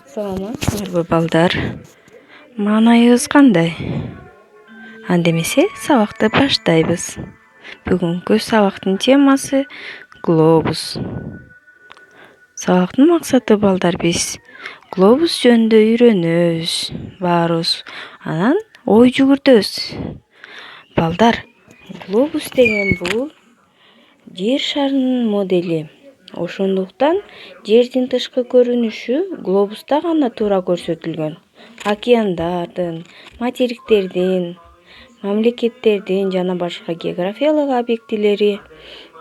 Саламатсыңарбы балдар? Маанайыбыз кандай? Анда эмесе сабакты баштайбыз. Бүгүнкү сабактын темасы глобус. Сабактын максаты балдар биз глобус жөнүндө үйрөнөбүз баарыбыз. Анан ой жүгүртөбүз. Балдар, глобус деген бул жер шарынын модели. Ошондуктан жердин тышкы көрүнүшү глобуста гана туура көрсөтүлгөн. Океандардын, материктердин, мамлекеттердин жана башка географиялык объектилери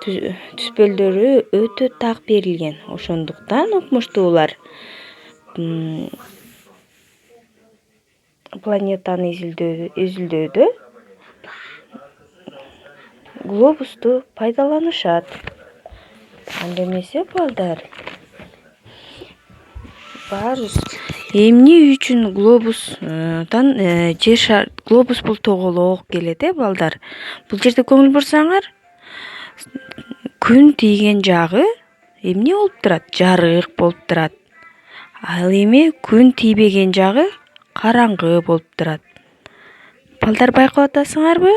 түспөлдөрү өтө так берилген. Ошондуктан укмуштуулар планетаны изилдөөдө глобусту пайдаланышат. Анда эмесе балдар, баарыбыз эмне үчүн глобус бул тоголок келет балдар. Бул жерде көңүл бурсаңар, күн тийген жагы эмне болуп турат? Жарык болуп турат. Ал эми күн тийбеген жагы караңгы болуп турат. Балдар байкап атасыңарбы?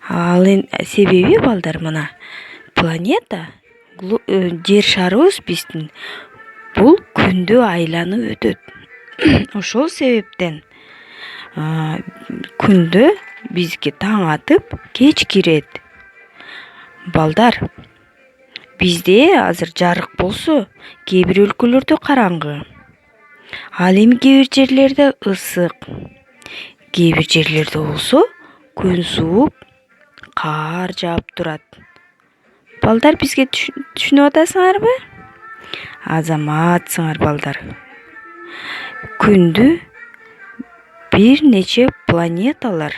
Ал себеби балдар мына планета, жер шарыбыз биздин бул күндү айланып өтөт. Ошол себептен күндө бизге таң атып, кеч кирет. Балдар, бизде азыр жарык болсо, кээ бир өлкөлөрдө караңгы. Ал эми кээ бир жерлерде ысык, кээ бир жерлерде болсо күн сууп, каар жаап турат. Балдар, бизге түшүнүп атасыңарбы? Азаматсыңар балдар. Күндү бир нече планеталар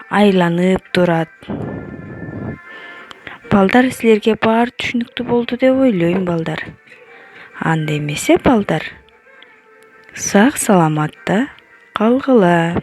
айланып турат. Балдар, силерге баары түшүнүктүү болду деп ойлойм балдар. Анда эмесе балдар, сак саламатта калгыла.